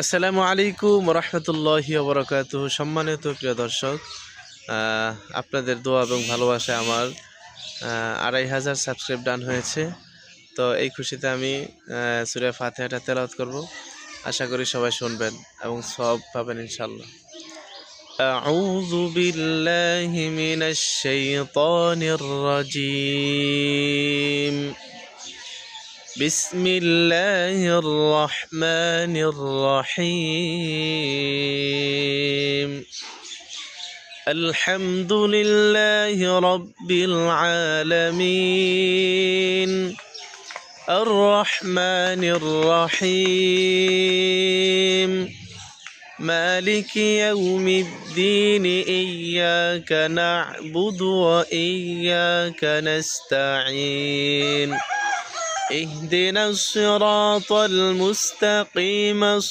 আসসালামু আলাইকুম রহমতুল্লাহি ওয়া বারাকাতুহু। সম্মানিত প্রিয় দর্শক, আপনাদের দোয়া এবং ভালোবাসায় আমার ২,৫০০ সাবস্ক্রাইব ডান হয়েছে। তো এই খুশিতে আমি সূরা ফাতিহাটা তেলাওয়াত করব। আশা করি সবাই শুনবেন এবং সওয়াব পাবেন ইনশাআল্লাহ। আউযু বিল্লাহি মিনাশ শাইতানির রাজীম। بسم الله الرحمن الرحيم. الحمد لله رب العالمين الرحمن الرحيم مالك يوم الدين إياك نعبد وإياك نستعين اهدنا الصراط المستقيم